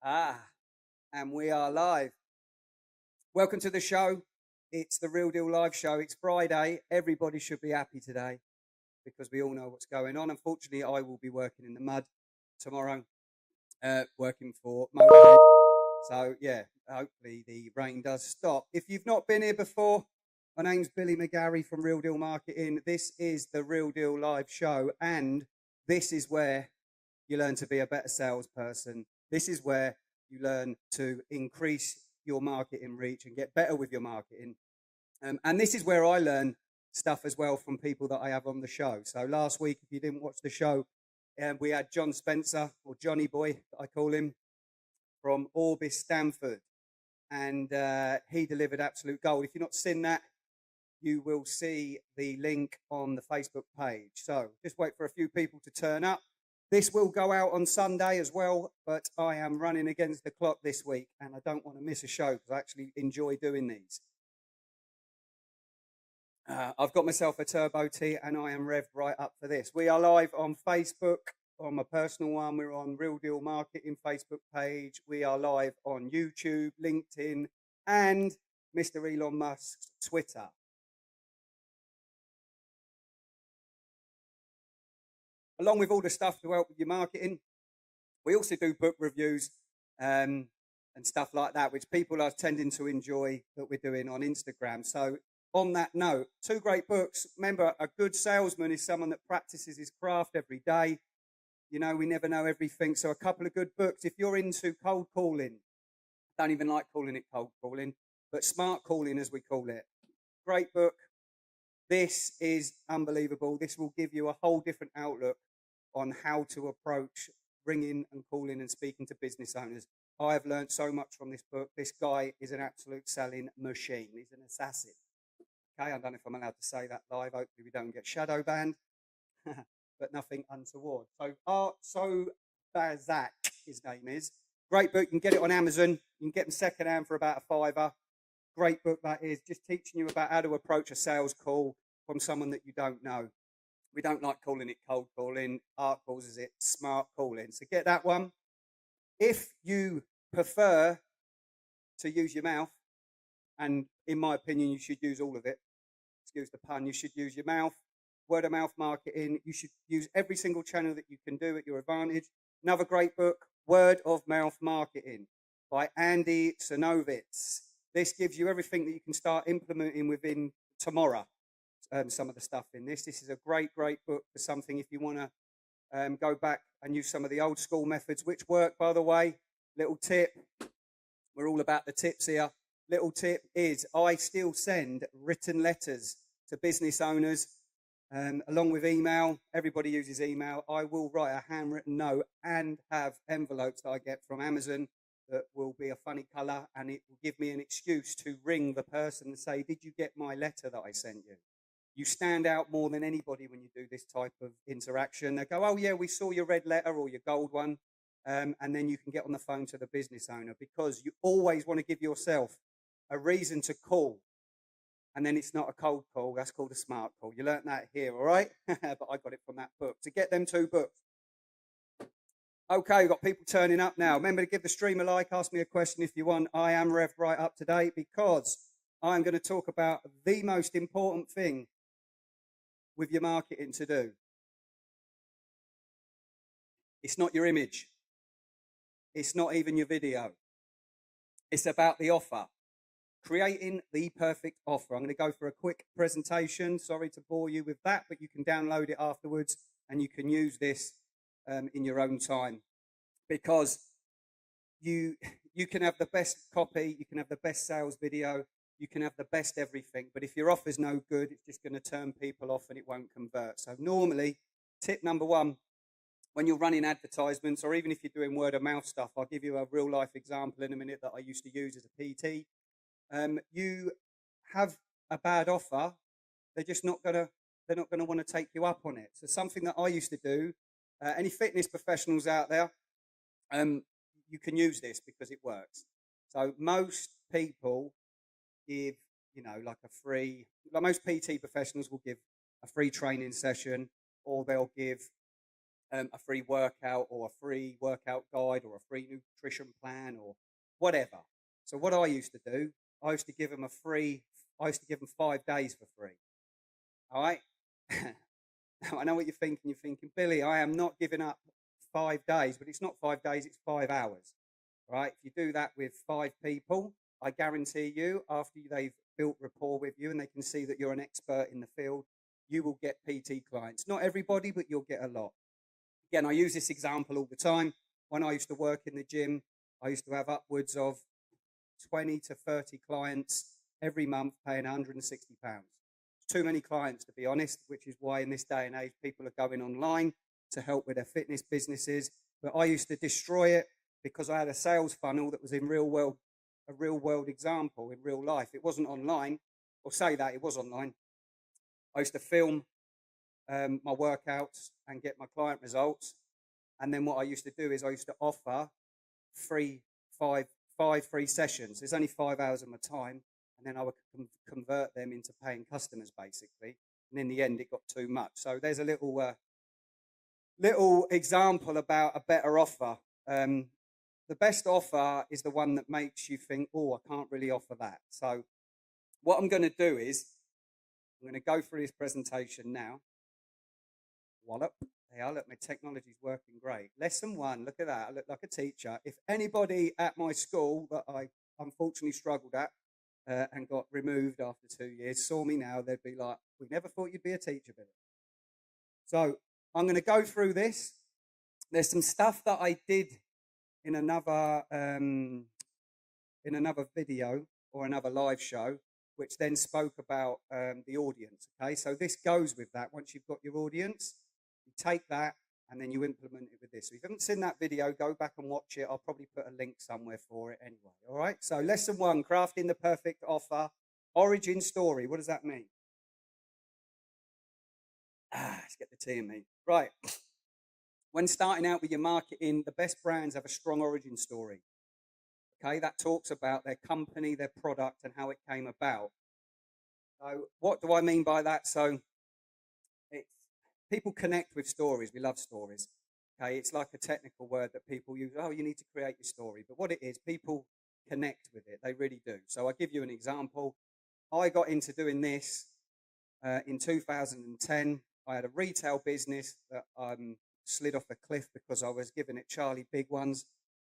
Ah, and we are live. Welcome to the show. It's the Real Deal Live show. It's Friday. Everybody should be happy today because we all know what's going on. Unfortunately, I will be working in the mud tomorrow, working for Motorhead. So, yeah, hopefully the rain does stop. If you've not been here before, my name's Billy McGarry from Real Deal Marketing. This is the Real Deal Live show, and this is where you learn to be a better salesperson. This is where you learn to increase your marketing reach and get better with your marketing. And this is where I learn stuff as well from people that I have on the show. So last week, if you didn't watch the show, we had John Spencer, or Johnny Boy, I call him, from Orbis Stanford. And he delivered absolute gold. If you've not seen that, you will see the link on the Facebook page. So just wait for a few people to turn up. This will go out on Sunday as well, but I am running against the clock this week, and I don't want to miss a show because I actually enjoy doing these. I've got myself a Turbo T, and I am revved right up for this. We are live on Facebook, on my personal one. We're on Real Deal Marketing Facebook page. We are live on YouTube, LinkedIn, and Mr. Elon Musk's Twitter. Along with all the stuff to help with your marketing, we also do book reviews and stuff like that, which people are tending to enjoy that we're doing on Instagram. So on that note, two great books. Remember, a good salesman is someone that practices his craft every day. You know, we never know everything. So a couple of good books. If you're into cold calling, don't even like calling it cold calling, but smart calling as we call it. Great book. This is unbelievable. This will give you a whole different outlook on how to approach ringing and calling and speaking to business owners. I have learned so much from this book. This guy is an absolute selling machine. He's an assassin. Okay, I don't know if I'm allowed to say that live. Hopefully we don't get shadow banned, but nothing untoward. So Art Sobczak, his name is. Great book. You can get it on Amazon. You can get them secondhand for about a $5. Great book that is, just teaching you about how to approach a sales call from someone that you don't know. We don't like calling it cold calling. Art calls it smart calling. So get that one. If you prefer to use your mouth, and in my opinion, you should use all of it. Excuse the pun. You should use your mouth. Word of mouth marketing. You should use every single channel that you can do at your advantage. Another great book, Word of Mouth Marketing by Andy Szynovitz. This gives you everything that you can start implementing within tomorrow. Some of the stuff in this. This is a great book for something if you want to go back and use some of the old school methods, which work, by the way. Little tip. We're all about the tips here. Little tip is I still send written letters to business owners along with email. Everybody uses email. I will write a handwritten note and have envelopes that I get from Amazon that will be a funny color, and it will give me an excuse to ring the person and say, did you get my letter that I sent you? You stand out more than anybody when you do this type of interaction. They go, oh, yeah, we saw your red letter or your gold one. And then you can get on the phone to the business owner because you always want to give yourself a reason to call. And then it's not a cold call. That's called a smart call. You learnt that here, all right? But I got it from that book. To get them two books. Okay, we've got people turning up now. Remember to give the stream a like. Ask me a question if you want. I am revved right up to date because I'm going to talk about the most important thing with your marketing to do. It's not your image. It's not even your video. It's about the offer. Creating the perfect offer. I'm going to go for a quick presentation. Sorry to bore you with that, but you can download it afterwards and you can use this in your own time because you can have the best copy, you can have the best sales video, you can have the best everything, but if your offer's no good, it's just going to turn people off and it won't convert. So normally, tip number one, when you're running advertisements, or even if you're doing word of mouth stuff, I'll give you a real life example in a minute that I used to use as a PT. You have a bad offer, they're not going to want to take you up on it. So something that I used to do, any fitness professionals out there, you can use this because it works. So most people give, like most PT professionals will give a free training session, or they'll give a free workout or a free workout guide or a free nutrition plan or whatever. So what I used to do, I used to give them I used to give them 5 days for free. All right. Now I know what you're thinking. You're thinking, Billy, I am not giving up 5 days, but it's not 5 days, it's 5 hours. Right. If you do that with 5 people, I guarantee you, after they've built rapport with you and they can see that you're an expert in the field, you will get PT clients. Not everybody, but you'll get a lot. Again, I use this example all the time. When I used to work in the gym, I used to have upwards of 20 to 30 clients every month paying £160. Too many clients, to be honest, which is why in this day and age people are going online to help with their fitness businesses. But I used to destroy it because I had a sales funnel that was in a real world example in real life. It wasn't online, or say that it was online. I used to film my workouts and get my client results. And then what I used to do is I used to offer five free sessions. There's only 5 hours of my time, and then I would convert them into paying customers, basically. And in the end, it got too much. So there's a little example about a better offer. The best offer is the one that makes you think, oh, I can't really offer that. So what I'm going to do is I'm going to go through this presentation now. Wallop. There, look, my technology's working great. Lesson 1, look at that. I look like a teacher. If anybody at my school that I unfortunately struggled at and got removed after 2 years saw me now, they'd be like, we never thought you'd be a teacher, Billy. So I'm going to go through this. There's some stuff that I did in another video or another live show, which then spoke about the audience. Okay, so this goes with that. Once you've got your audience, you take that and then you implement it with this. So if you haven't seen that video, go back and watch it. I'll probably put a link somewhere for it anyway. All right. So lesson 1, crafting the perfect offer. Origin story. What does that mean? Let's get the tea in me. Right. When starting out with your marketing, the best brands have a strong origin story. Okay, that talks about their company, their product, and how it came about. So what do I mean by that? So it's people connect with stories. We love stories. Okay, it's like a technical word that people use. Oh, you need to create your story. But what it is, people connect with it. They really do. So I'll give you an example. I got into doing this in 2010. I had a retail business that slid off a cliff because I was giving it Charlie big ones.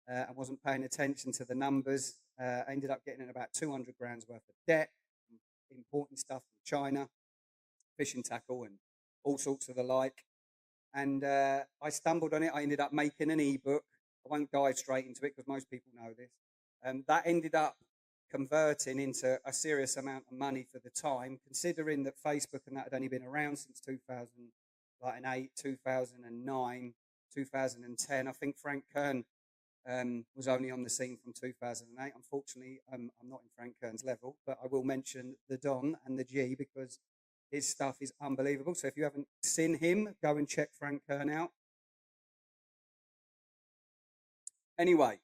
I wasn't paying attention to the numbers. I ended up getting in about 200 grand's worth of debt, importing stuff from China, fishing tackle and all sorts of the like. And I stumbled on it. I ended up making an ebook. I won't dive straight into it because most people know this. That ended up converting into a serious amount of money for the time, considering that Facebook and that had only been around since 2008, 2009, 2010. I think Frank Kern was only on the scene from 2008. Unfortunately, I'm not in Frank Kern's level, but I will mention the Don and the G because his stuff is unbelievable. So if you haven't seen him, go and check Frank Kern out. Anyway,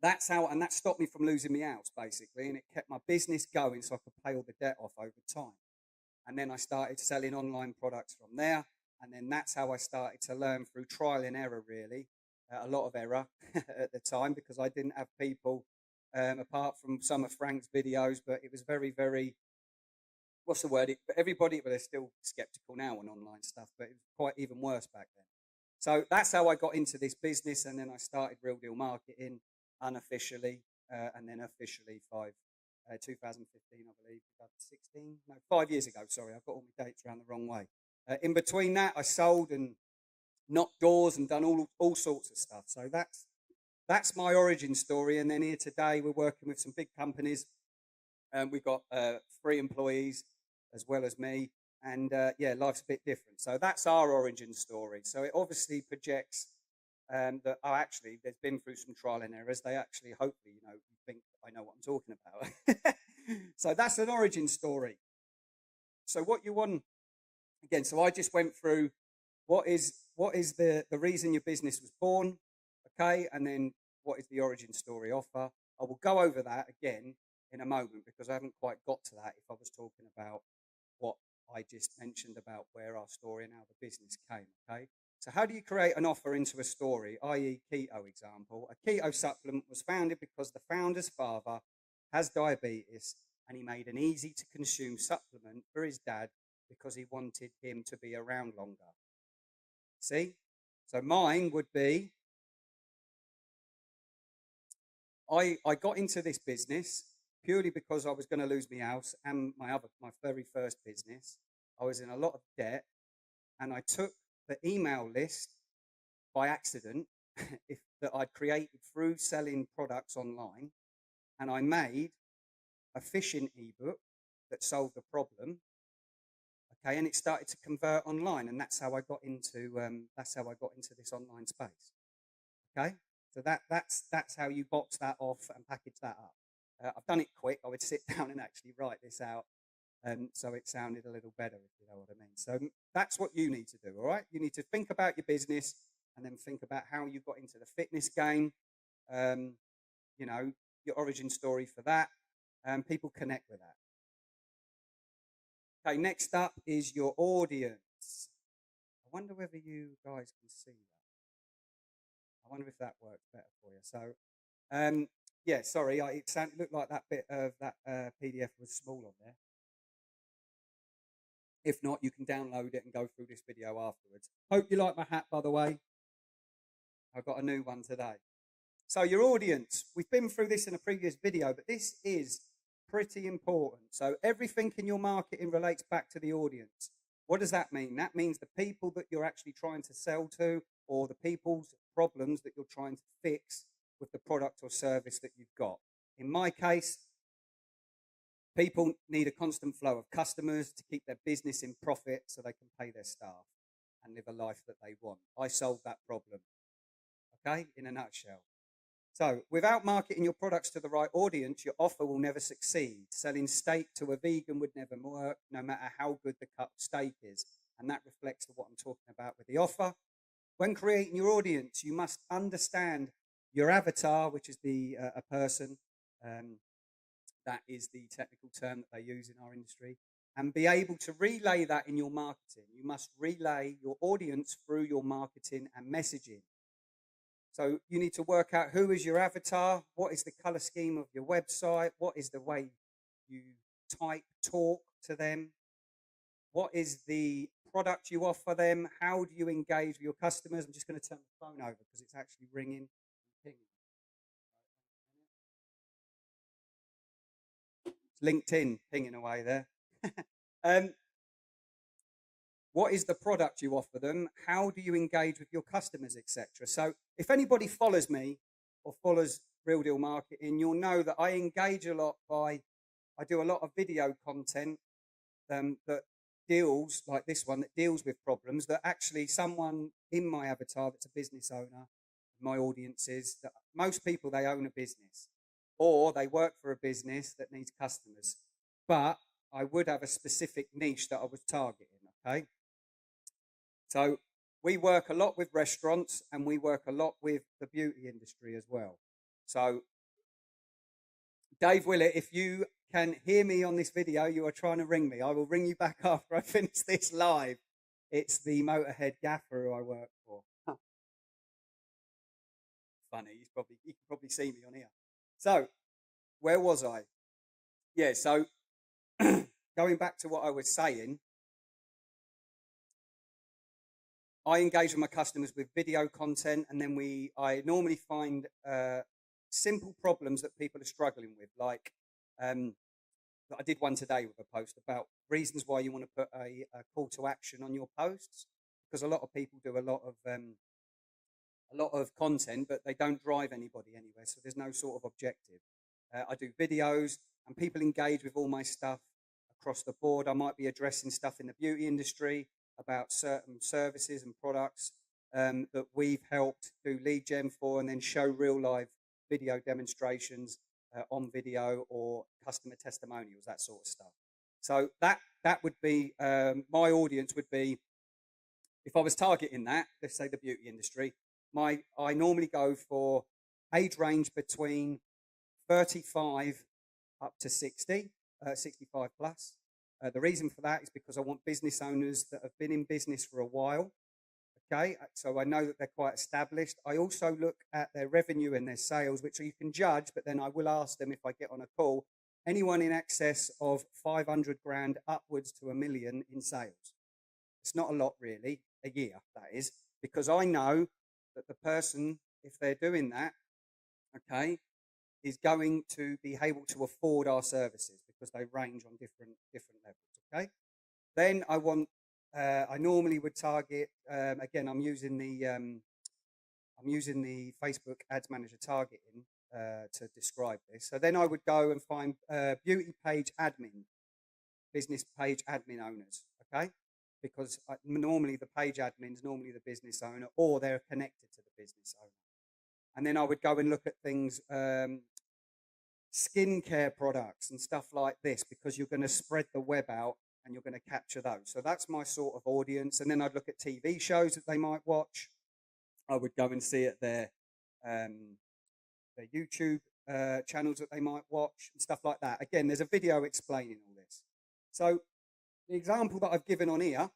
that's how, and that stopped me from losing my house, basically, and it kept my business going so I could pay all the debt off over time. And then I started selling online products from there, and then that's how I started to learn through trial and error, really. A lot of error at the time because I didn't have people, apart from some of Frank's videos, but it was very, very, what's the word? Everybody, but they're still skeptical now on online stuff, but it was quite even worse back then. So that's how I got into this business, and then I started Real Deal Marketing unofficially, and then officially 2015, I believe, 2016, no, 5 years ago, sorry, I've got all my dates around the wrong way. In between that, I sold and knocked doors and done all sorts of stuff. So that's my origin story. And then here today, we're working with some big companies. We've got 3 employees as well as me. And yeah, life's a bit different. So that's our origin story. So it obviously projects that actually they've been through some trial and errors. They actually, hopefully, you think I know what I'm talking about. So that's an origin story. So what you want, again, so I just went through what is the reason your business was born, okay, and then what is the origin story offer. I will go over that again in a moment because I haven't quite got to that if I was talking about what I just mentioned about where our story and how the business came, okay. So how do you create an offer into a story, i.e. keto example? A keto supplement was founded because the founder's father has diabetes and he made an easy to consume supplement for his dad because he wanted him to be around longer. See? So mine would be, I got into this business purely because I was going to lose my house and my very first business. I was in a lot of debt and I took the email list by accident that I'd created through selling products online, and I made a phishing ebook that solved the problem. Okay, and it started to convert online, and that's how I got into this online space. Okay, so that's how you box that off and package that up. I've done it quick. I would sit down and actually write this out, so it sounded a little better, if you know what I mean. So that's what you need to do. All right, you need to think about your business and then think about how you got into the fitness game. You know, your origin story for that, and people connect with that. Okay, next up is your audience. I wonder whether you guys can see that. I wonder if that works better for you. So, yeah, sorry, it looked like that bit of that PDF was small on there. If not, you can download it and go through this video afterwards. Hope you like my hat, by the way. I've got a new one today. So your audience, we've been through this in a previous video, but this is pretty important. So everything in your marketing relates back to the audience. What does that mean? That means the people that you're actually trying to sell to, or the people's problems that you're trying to fix with the product or service that you've got. In my case, people need a constant flow of customers to keep their business in profit so they can pay their staff and live a life that they want. I solved that problem, okay, in a nutshell. So without marketing your products to the right audience, your offer will never succeed. Selling steak to a vegan would never work, no matter how good the cut steak is. And that reflects what I'm talking about with the offer. When creating your audience, you must understand your avatar, which is a person. That is the technical term that they use in our industry. And be able to relay that in your marketing. You must relay your audience through your marketing and messaging. So you need to work out who is your avatar, what is the color scheme of your website, what is the way you talk to them, what is the product you offer them, how do you engage with your customers. I'm just going to turn the phone over because it's actually ringing and pinging. It's LinkedIn pinging away there. What is the product you offer them? How do you engage with your customers, etc.? So if anybody follows me or follows Real Deal Marketing, you'll know that I engage a lot I do a lot of video content that deals, like this one, that deals with problems that actually someone in my avatar that's a business owner, my audience is, that most people, they own a business or they work for a business that needs customers. But I would have a specific niche that I was targeting, okay? So we work a lot with restaurants and we work a lot with the beauty industry as well. So Dave Willett, if you can hear me on this video, you are trying to ring me. I will ring you back after I finish this live. It's the Motorhead gaffer who I work for. Funny, you can probably see me on here. So where was I? Yeah, so going back to what I was saying, I engage with my customers with video content, and then I normally find simple problems that people are struggling with. Like I did one today with a post about reasons why you want to put a call to action on your posts, because a lot of people do a lot of content, but they don't drive anybody anywhere. So there's no sort of objective. I do videos, and people engage with all my stuff across the board. I might be addressing stuff in the beauty industry about certain services and products that we've helped do lead gen for, and then show real live video demonstrations on video or customer testimonials, that sort of stuff. So that would be my audience would be, if I was targeting that, let's say the beauty industry, I normally go for age range between 35 up to 60, 65 plus. The reason for that is because I want business owners that have been in business for a while, Okay, so I know that they're quite established. I also look at their revenue and their sales, which you can judge, but then I will ask them if I get on a call, anyone in excess of 500 grand upwards to 1 million in sales. It's not a lot really, a year, that is, because I know that the person, if they're doing that, okay, is going to be able to afford our services because they range on different levels. Okay, then I normally would target again. I'm using the Facebook Ads Manager targeting to describe this. So then I would go and find beauty page admin, business page admin owners. Okay, because normally the page admin is normally the business owner or they're connected to the business owner. And then I would go and look at things, skincare products and stuff like this, because you're going to spread the web out and you're going to capture those. So that's my sort of audience. And then I'd look at TV shows that they might watch. I would go and see at their YouTube channels that they might watch and stuff like that. Again, there's a video explaining all this. So the example that I've given on here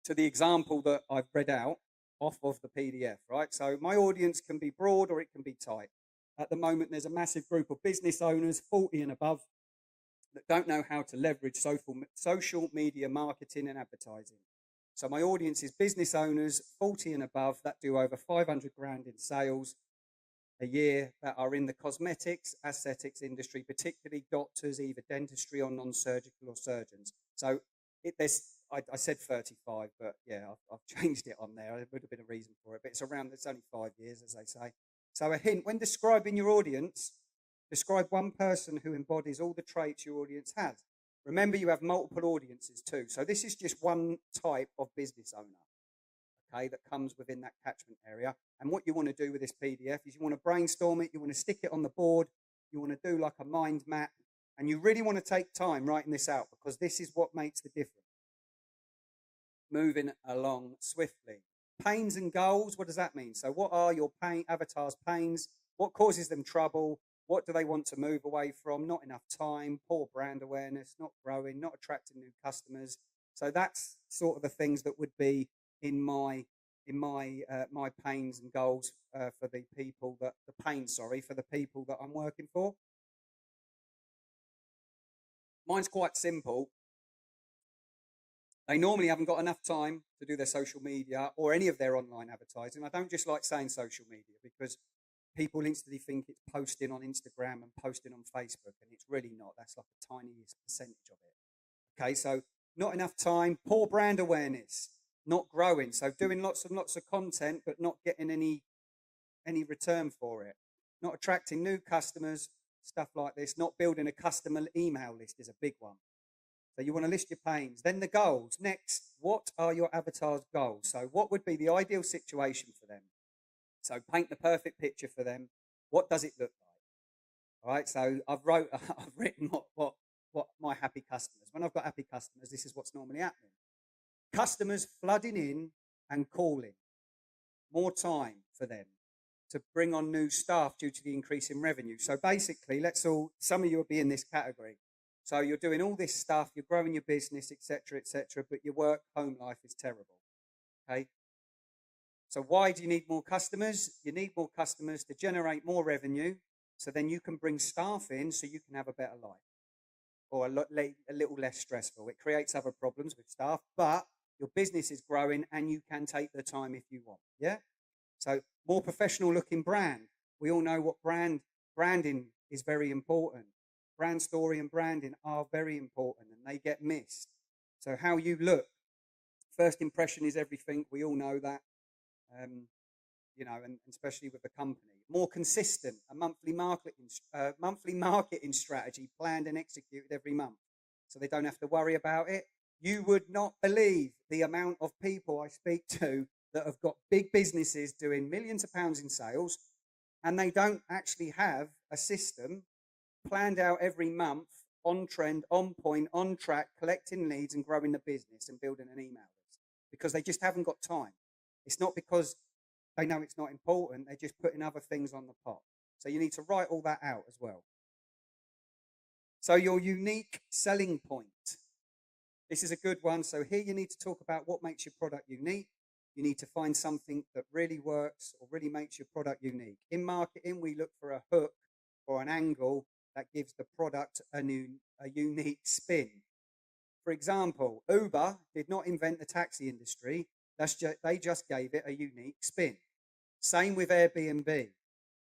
to the example that I've read out off of the PDF, right? So my audience can be broad or it can be tight. At the moment, there's a massive group of business owners, 40 and above, that don't know how to leverage social media marketing and advertising. So my audience is business owners, 40 and above, that do over 500 grand in sales a year, that are in the cosmetics, aesthetics industry, particularly doctors, either dentistry or non-surgical or surgeons. So I said 35, but yeah, I've changed it on there. There would have been a reason for it, but it's only 5 years, as they say. So a hint, when describing your audience, describe one person who embodies all the traits your audience has. Remember, you have multiple audiences too. So this is just one type of business owner, okay, that comes within that catchment area. And what you want to do with this PDF is you want to brainstorm it, you want to stick it on the board, you want to do like a mind map, and you really want to take time writing this out because this is what makes the difference. Moving along swiftly. Pains and goals, what does that mean? So what are your avatars' pains? What causes them trouble? What do they want to move away from? Not enough time, poor brand awareness, not growing, not attracting new customers. So that's sort of the things that would be in my pains and goals for the people for the people that I'm working for. Mine's quite simple. They normally haven't got enough time to do their social media or any of their online advertising. I don't just like saying social media because people instantly think it's posting on Instagram and posting on Facebook, and it's really not. That's like a tiny percentage of it. Okay, so not enough time, poor brand awareness, not growing. So doing lots of content, but not getting any return for it. Not attracting new customers, stuff like this. Not building a customer email list is a big one. So you want to list your pains. Then the goals. Next, what are your avatar's goals? So what would be the ideal situation for them? So paint the perfect picture for them. What does it look like? All right. So I've written what my happy customers. When I've got happy customers, this is what's normally happening. Customers flooding in and calling. More time for them to bring on new staff due to the increase in revenue. So basically, some of you will be in this category. So you're doing all this stuff, you're growing your business, etc., but your work-home life is terrible. Okay. So why do you need more customers? You need more customers to generate more revenue, so then you can bring staff in so you can have a better life or a little less stressful. It creates other problems with staff, but your business is growing and you can take the time if you want. Yeah. So more professional looking brand. We all know what branding is very important. Brand story and branding are very important and they get missed. So how you look, first impression is everything. We all know that, and especially with the company. More consistent, a monthly marketing strategy planned and executed every month. So they don't have to worry about it. You would not believe the amount of people I speak to that have got big businesses doing millions of pounds in sales, and they don't actually have a system planned out every month, on trend, on point, on track, collecting leads and growing the business and building an email list because they just haven't got time. It's not because they know it's not important. They're just putting other things on the pot. So you need to write all that out as well. So your unique selling point. This is a good one. So here you need to talk about what makes your product unique. You need to find something that really works or really makes your product unique. In marketing, we look for a hook or an angle that gives the product a unique spin. For example, Uber did not invent the taxi industry. They just gave it a unique spin. Same with Airbnb.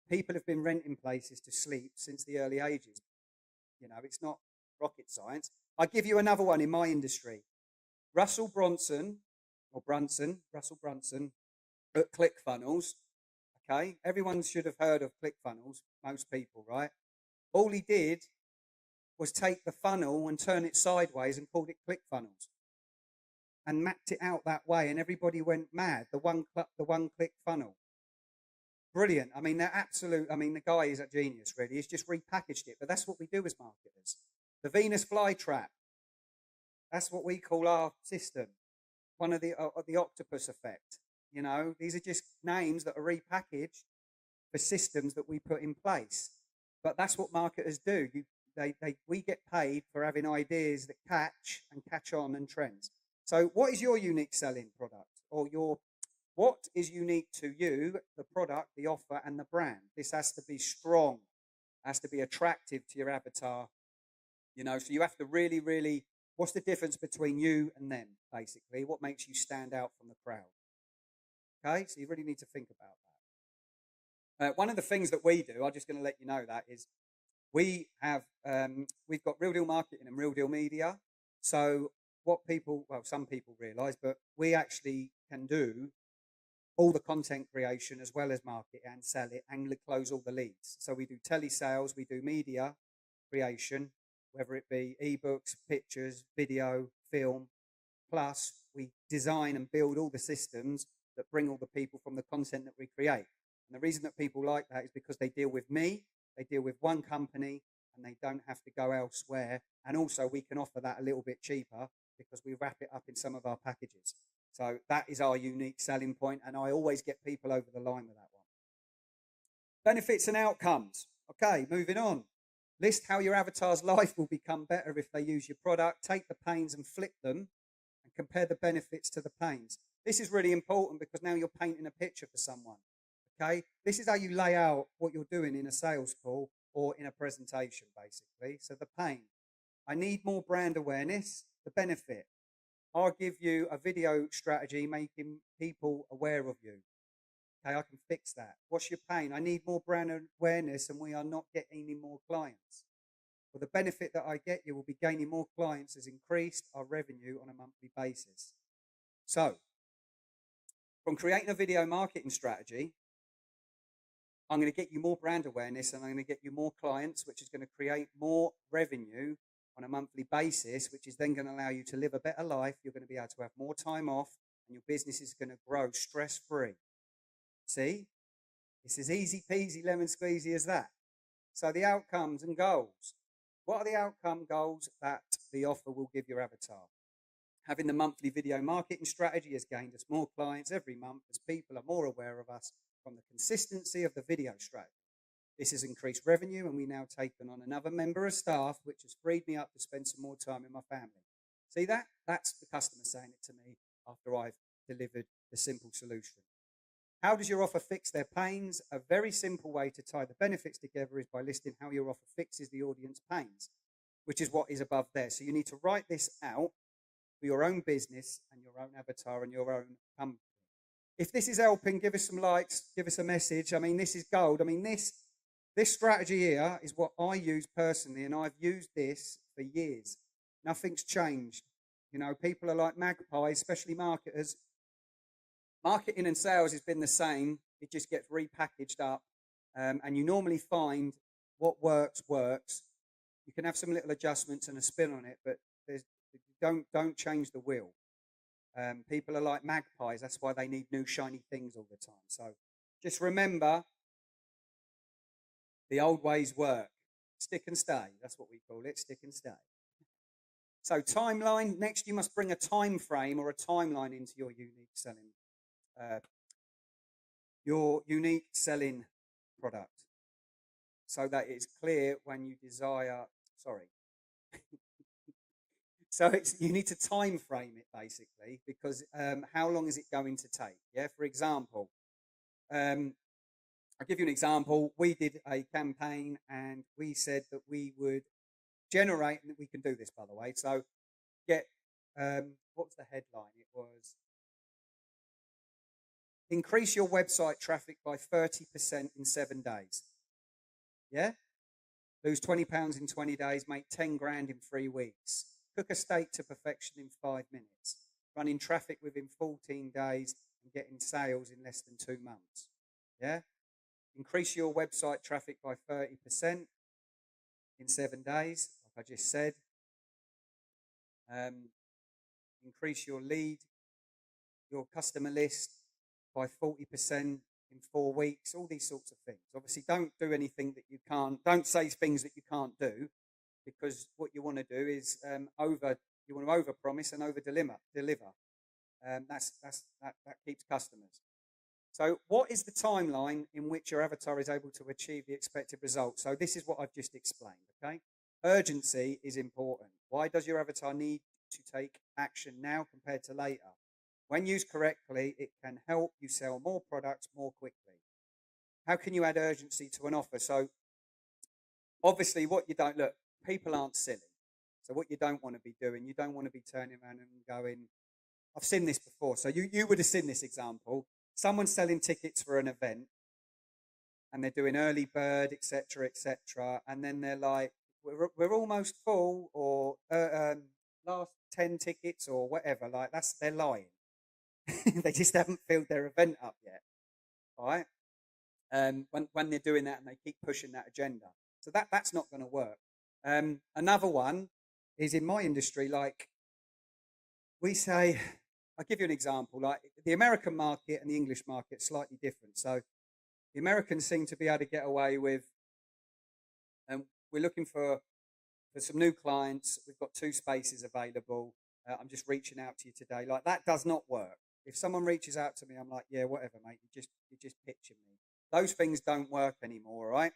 People have been renting places to sleep since the early ages. You know, it's not rocket science. I'll give you another one in my industry. Russell Brunson at ClickFunnels. Okay, everyone should have heard of ClickFunnels, most people, right? All he did was take the funnel and turn it sideways and called it ClickFunnels and mapped it out that way, and everybody went mad. The one click funnel. Brilliant. I mean, the guy is a genius, really. He's just repackaged it, but that's what we do as marketers. The Venus flytrap. That's what we call our system. One of the octopus effect. You know, these are just names that are repackaged for systems that we put in place. But that's what marketers do. We get paid for having ideas that catch on and trends. So what is your unique selling product, or what is unique to you, the product, the offer, and the brand? This has to be strong, has to be attractive to your avatar. You know, so you have to really, really, what's the difference between you and them, basically? What makes you stand out from the crowd? Okay, so you really need to think about that. One of the things that we do, I'm just going to let you know that, is we've got Real Deal Marketing and Real Deal Media. So some people realise, but we actually can do all the content creation as well as market and sell it and close all the leads. So we do telesales, we do media creation, whether it be ebooks, pictures, video, film, plus we design and build all the systems that bring all the people from the content that we create. And the reason that people like that is because they deal with me, they deal with one company, and they don't have to go elsewhere. And also we can offer that a little bit cheaper because we wrap it up in some of our packages. So that is our unique selling point, and I always get people over the line with that one. Benefits and outcomes. Okay, moving on. List how your avatar's life will become better if they use your product. Take the pains and flip them and compare the benefits to the pains. This is really important because now you're painting a picture for someone. Okay, this is how you lay out what you're doing in a sales call or in a presentation, basically. So the pain. I need more brand awareness. The benefit. I'll give you a video strategy making people aware of you. Okay, I can fix that. What's your pain? I need more brand awareness and we are not getting any more clients. Well, the benefit that I get you will be gaining more clients has increased our revenue on a monthly basis. So, from creating a video marketing strategy, I'm going to get you more brand awareness and I'm going to get you more clients, which is going to create more revenue on a monthly basis, which is then going to allow you to live a better life. You're going to be able to have more time off and your business is going to grow stress-free. See? It's as easy peasy lemon squeezy as that. So the outcomes and goals. What are the outcome goals that the offer will give your avatar? Having the monthly video marketing strategy has gained us more clients every month as people are more aware of us from the consistency of the video strategy. This has increased revenue and we now taken on another member of staff, which has freed me up to spend some more time with my family. See that? That's the customer saying it to me after I've delivered the simple solution. How does your offer fix their pains? A very simple way to tie the benefits together is by listing how your offer fixes the audience pains, which is what is above there. So you need to write this out for your own business and your own avatar and your own company. If this is helping, give us some likes, give us a message. I mean, this is gold. I mean, this strategy here is what I use personally, and I've used this for years. Nothing's changed. You know, people are like magpies, especially marketers. Marketing and sales has been the same. It just gets repackaged up. And you normally find what works. You can have some little adjustments and a spin on it, but don't change the wheel. People are like magpies. That's why they need new shiny things all the time. So just remember, the old ways work. Stick and stay. That's what we call it, stick and stay. So timeline. Next, you must bring a time frame or a timeline into your unique selling product so that it's clear when you desire, So you need to time frame it basically, because how long is it going to take? Yeah, for example, um, I'll give you an example. We did a campaign and we said that we would generate, and we can do this by the way. So get, what was the headline? It was increase your website traffic by 30% in 7 days. Yeah? Lose £20 in 20 days, make 10 grand in 3 weeks. Cook a steak to perfection in 5 minutes. Running traffic within 14 days and getting sales in less than 2 months. Yeah? Increase your website traffic by 30% in 7 days, like I just said. Increase your customer list by 40% in 4 weeks, all these sorts of things. Obviously, don't do anything that you can't, don't say things that you can't do, because what you want to do is you want to over promise and over deliver. That keeps customers. So, what is the timeline in which your avatar is able to achieve the expected result? So, this is what I've just explained. Okay, urgency is important. Why does your avatar need to take action now compared to later? When used correctly, it can help you sell more products more quickly. How can you add urgency to an offer? So, obviously, what you don't look, people aren't silly. So, what you don't want to be doing, you don't want to be turning around and going, I've seen this before. So, you would have seen this example. Someone's selling tickets for an event and they're doing early bird, etc., and then they're like, we're almost full, or last 10 tickets, or whatever. Like, they're lying. They just haven't filled their event up yet. All right. When they're doing that and they keep pushing that agenda. So that's not going to work. Another one is in my industry, like we say, I'll give you an example. Like the American market and the English market are slightly different. So the Americans seem to be able to get away with, and we're looking for some new clients. We've got 2 spaces available. I'm just reaching out to you today. Like that does not work. If someone reaches out to me, I'm like, yeah, whatever, mate. You're just pitching me. Those things don't work anymore, right?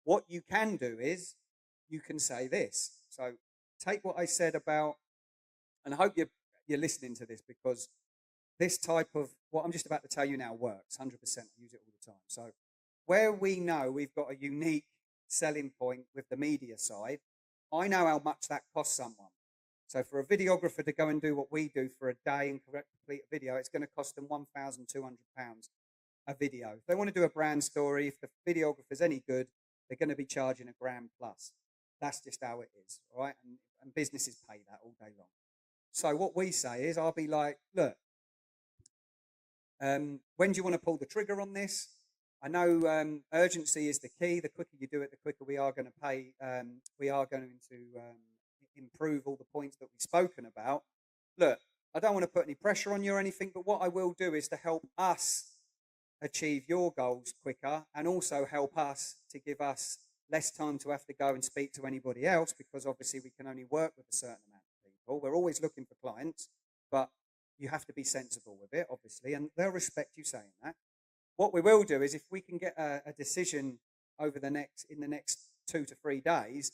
What you can do is you can say this. So take what I said about, and I hope you're listening to this, because this type of what I'm just about to tell you now works 100%. I use it all the time. So where we know we've got a unique selling point with the media side, I know how much that costs someone. So for a videographer to go and do what we do for a day and complete a video, it's going to cost them £1,200 a video. If they want to do a brand story, if the videographer's any good, they're going to be charging £1,000 plus. That's just how it is, all right? And businesses pay that all day long. So what we say is, I'll be like, look, when do you want to pull the trigger on this? I know urgency is the key. The quicker you do it, the quicker we are going to pay. We are going to improve all the points that we've spoken about. Look, I don't want to put any pressure on you or anything, but what I will do is to help us achieve your goals quicker, and also help us to give us less time to have to go and speak to anybody else, because obviously we can only work with a certain amount of people. We're always looking for clients, but you have to be sensible with it, obviously, and they'll respect you saying that. What we will do is, if we can get a decision in the next 2 to 3 days,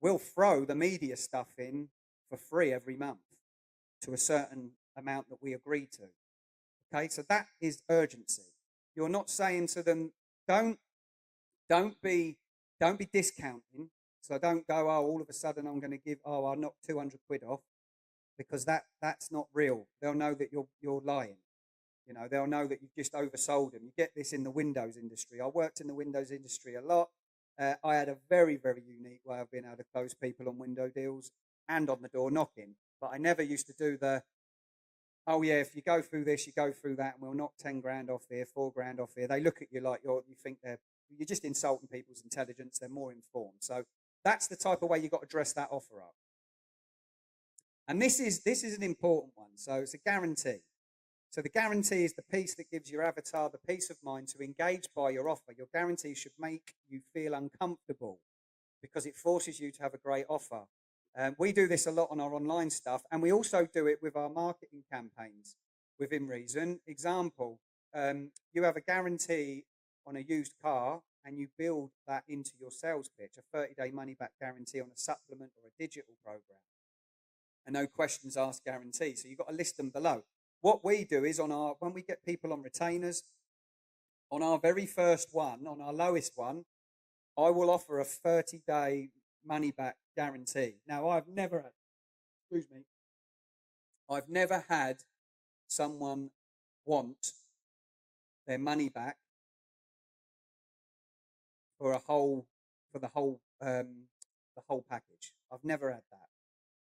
we'll throw the media stuff in for free every month to a certain amount that we agree to. Okay, so that is urgency. You're not saying to them, don't be discounting. So don't go, oh, all of a sudden I'm going to give, oh, I'll knock 200 quid off, because that's not real. They'll know that you're lying. You know, they'll know that you've just oversold them. You get this in the Windows industry. I worked in the Windows industry a lot. I had a very, very unique way of being able to close people on window deals and on the door knocking. But I never used to do oh yeah, if you go through this, you go through that, and we'll knock 10 grand off here, 4 grand off here. They look at you like you think you're just insulting people's intelligence. They're more informed. So that's the type of way you've got to dress that offer up. And this is an important one. So it's a guarantee. So the guarantee is the piece that gives your avatar the peace of mind to engage by your offer. Your guarantee should make you feel uncomfortable, because it forces you to have a great offer. We do this a lot on our online stuff, and we also do it with our marketing campaigns within Reason. Example, you have a guarantee on a used car, and you build that into your sales pitch, a 30-day money-back guarantee on a supplement or a digital program. a no questions asked guarantee. So you've got to list them below. What we do is when we get people on retainers, on our very first one, on our lowest one, I will offer a 30-day money back guarantee. Now, I've never had someone want their money back for the whole package. I've never had that.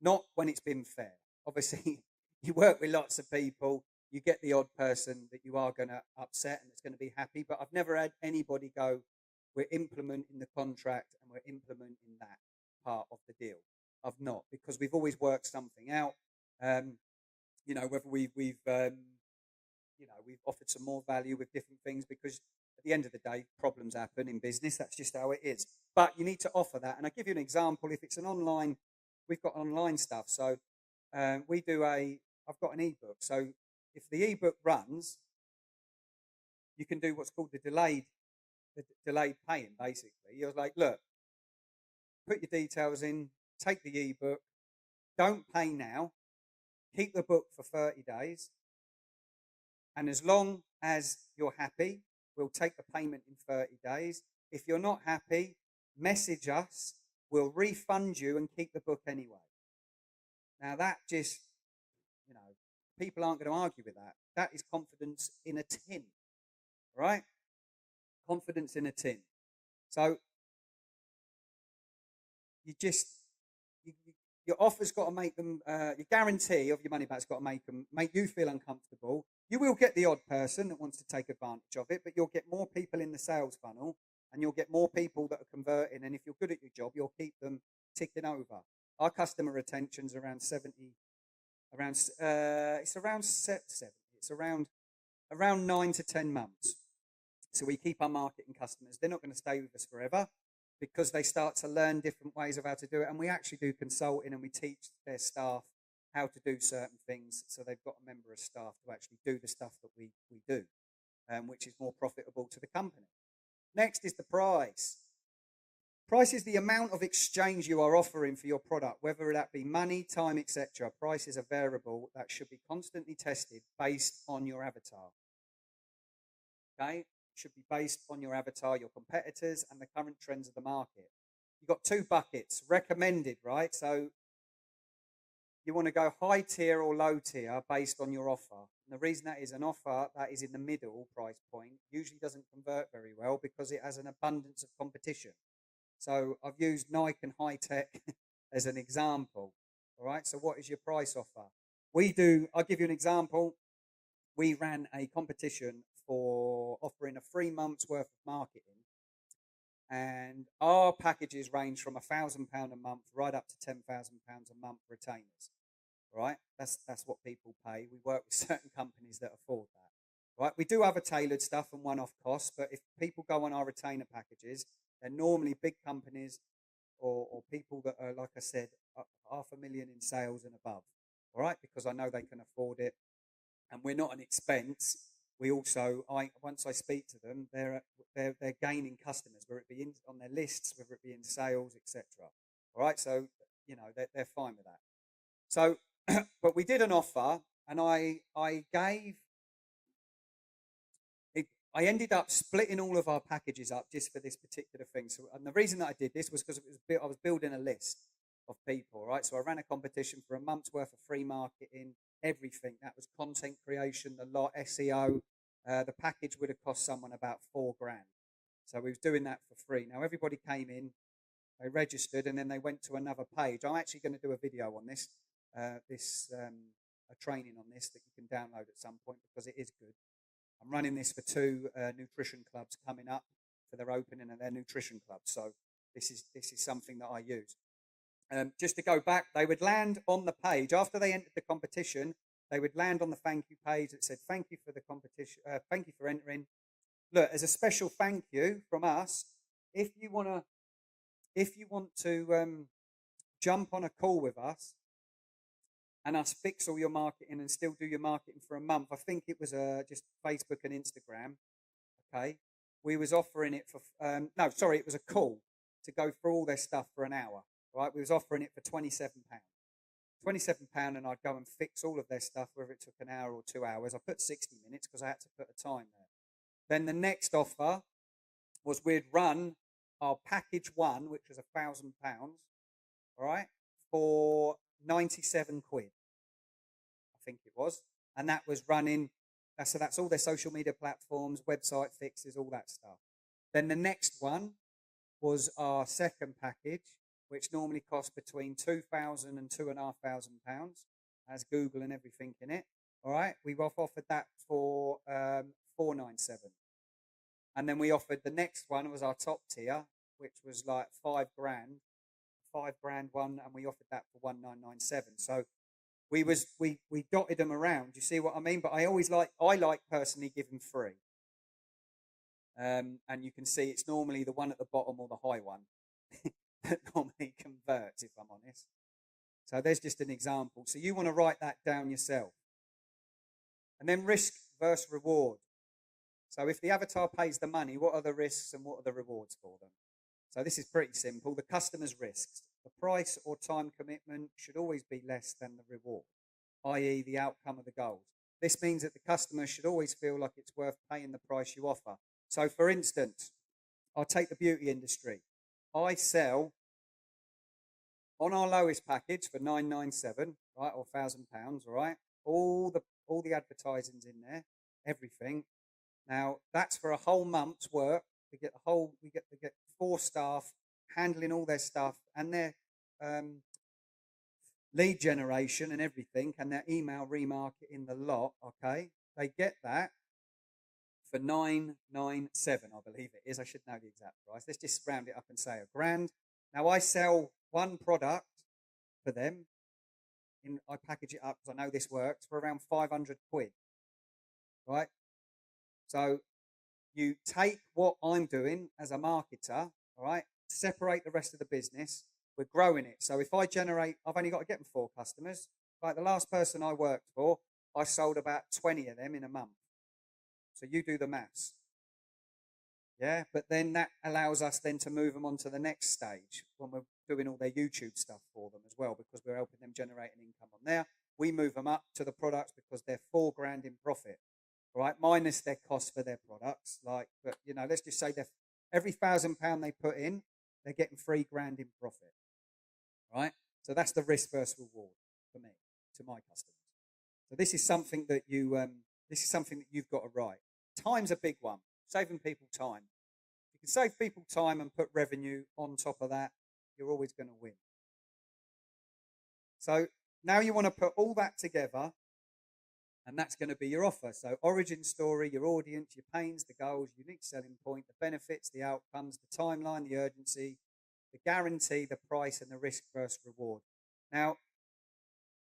Not when it's been fair. Obviously, you work with lots of people. You get the odd person that you are going to upset and that's going to be happy. But I've never had anybody go, we're implementing the contract and we're implementing that part of the deal. I've not, because we've always worked something out. Whether we've offered some more value with different things, because at the end of the day, problems happen in business. That's just how it is. But you need to offer that. And I'll give you an example. If it's an online, we've got online stuff. So I've got an ebook. So if the ebook runs, you can do what's called the delayed paying, basically. You're like, look, put your details in, take the ebook, don't pay now, keep the book for 30 days. And as long as you're happy, we'll take the payment in 30 days. If you're not happy, message us. We'll refund you and keep the book anyway. Now that just, people aren't going to argue with that. That is confidence in a tin, right? Confidence in a tin. So your offer's got to make them, your guarantee of your money back's got to make you feel uncomfortable. You will get the odd person that wants to take advantage of it, but you'll get more people in the sales funnel and you'll get more people that are converting. And if you're good at your job, you'll keep them ticking over. Our customer retention's around 70, it's around 9 to 10 months. So we keep our marketing customers. They're not going to stay with us forever because they start to learn different ways of how to do it. And we actually do consulting and we teach their staff how to do certain things. So they've got a member of staff to actually do the stuff that we do, which is more profitable to the company. Next is the price. Price is the amount of exchange you are offering for your product, whether that be money, time, etc. Price is a variable that should be constantly tested based on your avatar. Okay? It should be based on your avatar, your competitors, and the current trends of the market. You've got two buckets. Recommended, right? So you want to go high tier or low tier based on your offer. And the reason that is, an offer that is in the middle price point usually doesn't convert very well because it has an abundance of competition. So I've used Nike and High Tech as an example. All right. So what is your price offer? I'll give you an example. We ran a competition for offering a 3 months worth of marketing. And our packages range from £1,000 a month right up to £10,000 a month retainers. Right? That's what people pay. We work with certain companies that afford that. Right? We do have a tailored stuff and one-off costs, but if people go on our retainer packages, they're normally big companies or people that are, like I said, $500,000 in sales and above. All right? Because I know they can afford it. And we're not an expense. We also, once I speak to them, they're gaining customers, whether it be on their lists, whether it be in sales, etc. All right, so they're fine with that. So, but we did an offer, and I ended up splitting all of our packages up just for this particular thing. So, and the reason that I did this was because I was building a list of people. Right, so I ran a competition for a month's worth of free marketing. Everything that was content creation, the lot, SEO. The package would have cost someone about $4,000. So we was doing that for free. Now everybody came in, they registered, and then they went to another page. I'm actually going to do a video on this, a training on this that you can download at some point because it is good. I'm running this for 2 nutrition clubs coming up for their opening of their nutrition clubs. So this is something that I use. Just to go back, they would land on the page after they entered the competition. They would land on the thank you page that said, "Thank you for the competition. Thank you for entering. Look, as a special thank you from us, if you want to jump on a call with us and us fix all your marketing and still do your marketing for a month." I think it was just Facebook and Instagram. Okay, we was offering it for it was a call to go through all their stuff for an hour. Right, we was offering it for £27. £27, and I'd go and fix all of their stuff, whether it took an hour or 2 hours. I put 60 minutes because I had to put a time there. Then the next offer was we'd run our package one, which was £1,000, all right, for 97 quid, I think it was. And that was running, so that's all their social media platforms, website fixes, all that stuff. Then the next one was our second package, which normally costs between £2,000 and £2,500, has Google and everything in it. All right, we've offered that for 497, and then we offered the next one was our top tier, which was like £5,000 one, and we offered that for 1997. So we dotted them around. You see what I mean? But I like personally giving free. And you can see it's normally the one at the bottom or the high one that normally converts, if I'm honest. So there's just an example. So you want to write that down yourself. And then risk versus reward. So if the avatar pays the money, what are the risks and what are the rewards for them? So this is pretty simple. The customer's risks. The price or time commitment should always be less than the reward, i.e. the outcome of the goals. This means that the customer should always feel like it's worth paying the price you offer. So, for instance, I'll take the beauty industry. I sell on our lowest package for 997, right, or £1,000, all right. All the advertising's in there, everything. Now that's for a whole month's work. We get 4 staff handling all their stuff and their lead generation and everything, and their email remarketing the lot. Okay, they get that for 997, I believe it is. I should know the exact price. Let's just round it up and say £1,000. Now I sell one product for them. I package it up because I know this works for around 500 quid, right? So you take what I'm doing as a marketer, all right, separate the rest of the business. We're growing it. So if I've only got to get them 4 customers. Like the last person I worked for, I sold about 20 of them in a month. So you do the maths. Yeah, but then that allows us then to move them on to the next stage when we're doing all their YouTube stuff for them as well, because we're helping them generate an income on there. We move them up to the products because they're £4,000 in profit, all right, minus their cost for their products. But let's just say every £1,000 they put in, they're getting £3,000 in profit, right? So that's the risk versus reward for me, to my customers. So this is something that you've got to write. Time's a big one. Saving people time. If you can save people time and put revenue on top of that, you're always going to win. So now you want to put all that together, and that's going to be your offer. So origin story, your audience, your pains, the goals, unique selling point, the benefits, the outcomes, the timeline, the urgency, the guarantee, the price, and the risk versus reward. Now,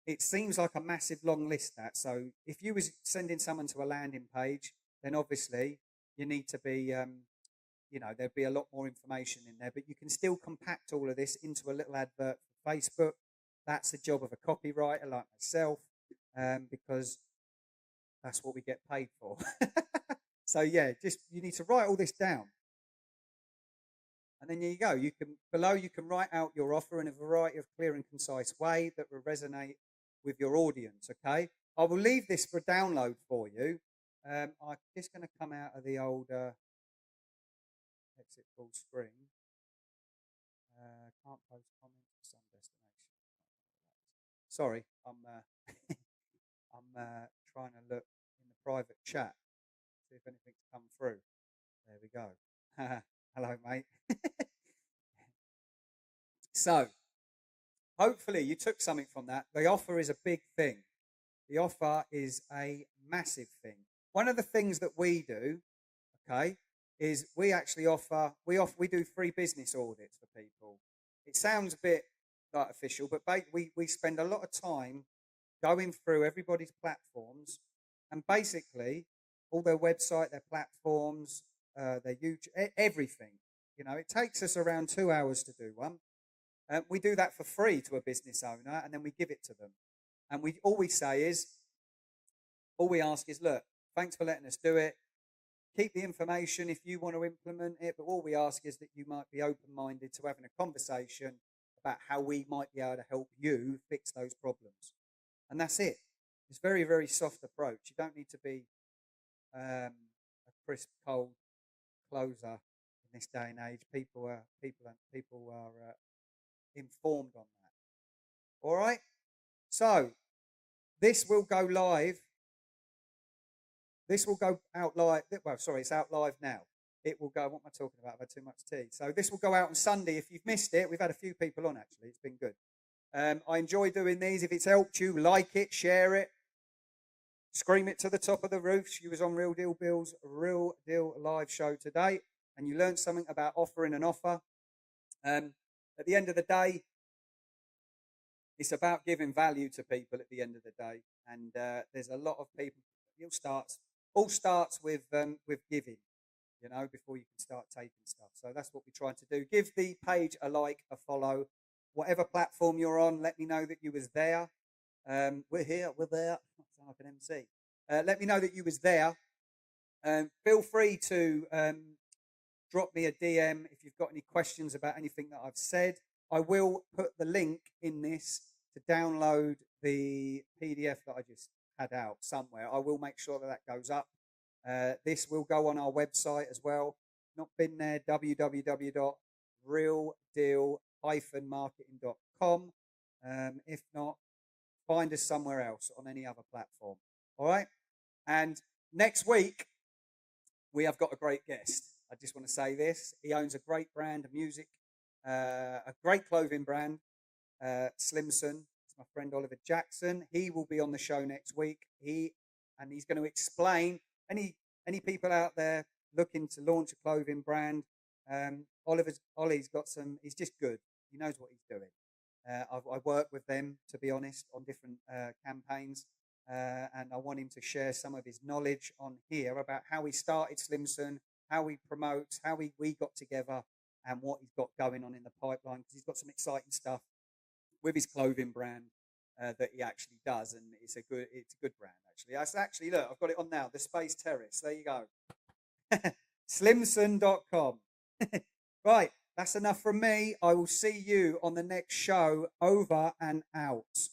it seems like a massive long list, that. So if you was sending someone to a landing page, then obviously you need to be, there'd be a lot more information in there, but you can still compact all of this into a little advert for Facebook. That's the job of a copywriter like myself, because that's what we get paid for. So yeah, you need to write all this down. And then there you go. Below you can write out your offer in a variety of clear and concise way that will resonate with your audience, okay? I will leave this for download for you. I'm just going to come out of the old exit full screen. Can't post comments for some destination. Sorry, I'm trying to look in the private chat, see if anything's come through. There we go. Hello, mate. So, hopefully you took something from that. The offer is a big thing. The offer is a massive thing. One of the things that we do, okay, is we do free business audits for people. It sounds a bit artificial, but we spend a lot of time going through everybody's platforms and basically all their website, their platforms, their YouTube, everything. It takes us around 2 hours to do one. We do that for free to a business owner, and then we give it to them. And all we ask is, look, thanks for letting us do it. Keep the information if you want to implement it, but all we ask is that you might be open-minded to having a conversation about how we might be able to help you fix those problems. And that's it. It's a very, very soft approach. You don't need to be a crisp, cold closer in this day and age. People are informed on that. All right. So this will go live. This will go out live. Well, sorry, it's out live now. It will go. What am I talking about? I've had too much tea. So this will go out on Sunday. If you've missed it, we've had a few people on actually. It's been good. I enjoy doing these. If it's helped you, like it, share it, scream it to the top of the roof. She was on Real Deal Bill's Real Deal live show today, and you learned something about offering an offer. At the end of the day, it's about giving value to people at the end of the day. And there's a lot of people, all starts with giving, before you can start taking stuff. So that's what we try to do. Give the page a like, a follow, whatever platform you're on. Let me know that you was there. We're here, we're there. I sound like an MC. Let me know that you was there. Feel free to drop me a DM if you've got any questions about anything that I've said. I will put the link in this to download the PDF that I just had out somewhere. I will make sure that goes up. This will go on our website as well. Not been there, www.realdeal-marketing.com. If not, find us somewhere else on any other platform. All right? And next week, we have got a great guest. I just want to say this. He owns a great brand of music, a great clothing brand, Slimson. It's my friend Oliver Jackson. He will be on the show next week. He's going to explain any people out there looking to launch a clothing brand. Ollie's got some. He's just good. He knows what he's doing. I work with them, to be honest, on different campaigns, and I want him to share some of his knowledge on here about how he started Slimson, how he promotes, how we got together, and what he's got going on in the pipeline, because he's got some exciting stuff with his clothing brand that he actually does, and it's a good brand actually. Look, I've got it on now, the Space Terrace. There you go. Slimson.com. Right, that's enough from me. I will see you on the next show. Over and out.